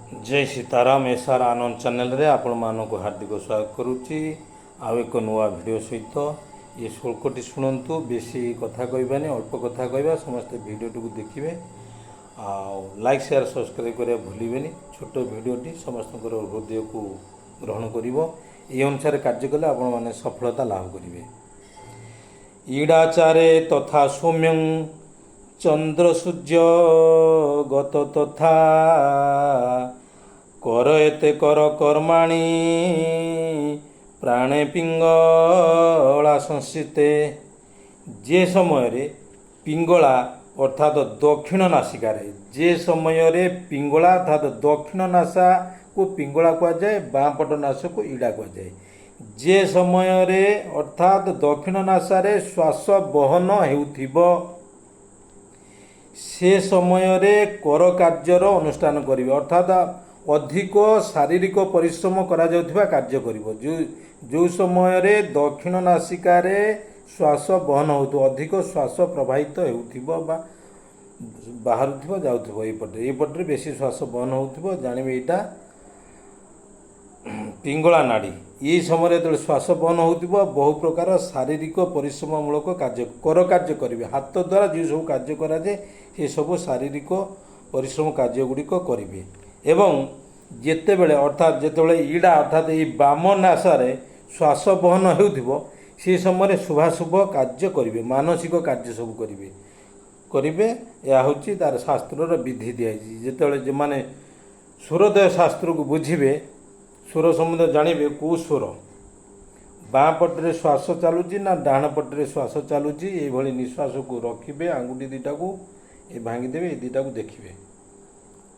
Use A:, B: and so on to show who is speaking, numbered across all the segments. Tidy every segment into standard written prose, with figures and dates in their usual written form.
A: जय सीताराम एसआर आनंद चैनल रे आपण मानक हार्दिक स्वागत करुच्ची आउ एक नुआ वीडियो सहित ये शुल्कटी शुणु बेसी कथा कहबानी अल्प कथा कहबा समस्त वीडियोटी को देखिए लाइक शेयर सब्सक्राइब करा भूलें छोट वीडियोटी समस्त हृदय को ग्रहण कर अनुसार कार्य कले आपण मैंने सफलता लाभ करेंगे। ईडाचारे तथा सौम्यं चंद्र सूर्य गत तथा कर एते कर कर्माणि प्राणे पिंगला संस्थिते। जे समय रे पिंगला अर्थात दक्षिण नासिकार जे समय रे पिंगला अर्थात दक्षिण नासा को पिंगला कह जाए बाँपट नाश को ईड़ा कह जाए। जे समय रे अर्थात दक्षिण नासारे श्वास बहन हेउथिबो से समय रे कर कार्यर अनुष्ठान करिवे अर्थात अधिक शारीरिक परिश्रम करा जाउथिबा कार्य करिवो। जो समय रे दक्षिण नासिकारे श्वास बहन होतो अधिक श्वास प्रवाहित हेउथिबो बा बाहरुथिबो जाउथिबो एपटे बेसी श्वास बहन होउथिबो जानिबे एटा पिंगला नाड़ी। ये समय जो श्वास बहन होउथिबो बहु प्रकार शारीरिक परिश्रम मूलक कार्य कर कार्य करेंगे हाथ द्वारा जो सब कार्य कराए से सब शारीरिक परिश्रम कार्य गुड़िक करेंगे। एवं जितेबले अर्थात जितेबले ईड़ा अर्थात ये बाम नासारे श्वास बहन होउथिबो से समय शुभाशुभ कार्य करेंगे मानसिक कार्य सब करेंगे यह हूँ तार शास्त्र विधि दिखाई जितेबले जो मैंने सूर्योदय शास्त्र को बुझे स्वर सम्बन्ध जानवे कौ स्वर बाँ पटे श्वास चलुची ना डाण पटे श्वास चलुची ये निश्वास को रखिए आंगुठी दीटा को ये भांगीदेवे ये दीटा को देखिए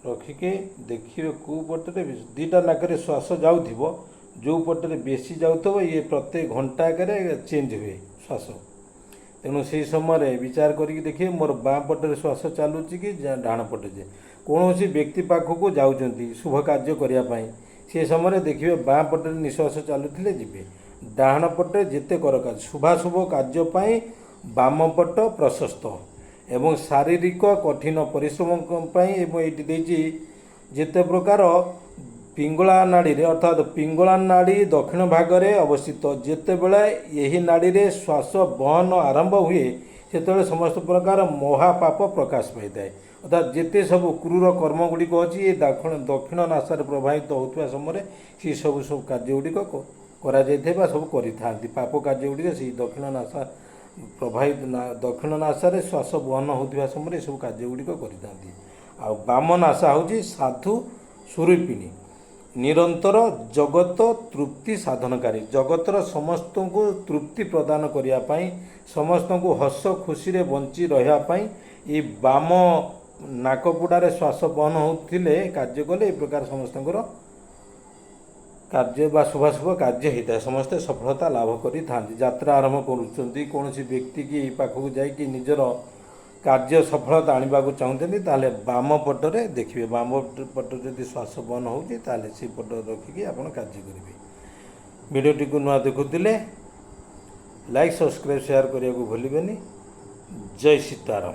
A: रखिके देखिए कौ पटे दीटा नाक श्वास जाऊब जो पटे बेसी जाऊब ये प्रत्येक घंटा चेंज हुए श्वास तेणु से समय विचार करी देखिए मोर बाँ पटे श्वास चलुची कि डाण पटे जे कौन व्यक्ति पाखक जाऊँच शुभ कार्य करने से समय देखिए बाँ पटे निश्वास चलुले जी डाण पटे जिते कर कार्य शुभाशुभ कार्यपाई बाम पट प्रशस्त एवं शारीरिक कठिन परिश्रम ये जिते प्रकार पिंगला नाड़ी रे अर्थात पिंगला नाड़ी दक्षिण भाग में अवस्थित जिते बड़े यही नाड़ी रे श्वास बहन आरंभ हुए से समस्त प्रकार महापाप प्रकाश पाई थाए अर्थात जिते सब क्रूर कर्म गुड़िक अच्छी ये दक्षिण नासार प्रभावित होता समय से सब कार्य गुड़िक करा सब करि पाप कार्य गुड़िक से दक्षिण नासा प्रभावित दक्षिण नासार श्वास बहन होता समय सब कार्य गुड़िक करि बाम नासा हूँ साधु स्वरूपिणी निरंतर जगत तृप्ति साधनकारी जगतर समस्त को तृप्ति प्रदान करने समस्त को हस खुशी रे बंची रहापाई ये बाम नाकपुड़ारे श्वास बहन होते कार्य कले ये प्रकार समस्त कार्य बा शुभाशुभ कार्य होता है समस्ते सफलता लाभ करी थांती यात्रा आरंभ करुँच कौन व्यक्ति की पाखक जाकि निजर कार्य सफलता आने को चाहते ताले बाम पटरे देखिए बाम पट जदि श्वास बहन होती से पट रखिकी आप कार्य करेंगे। वीडियोटी को नुआ देखुले लाइक सब्सक्राइब शेयर करने को भूलें। जय सीताराम।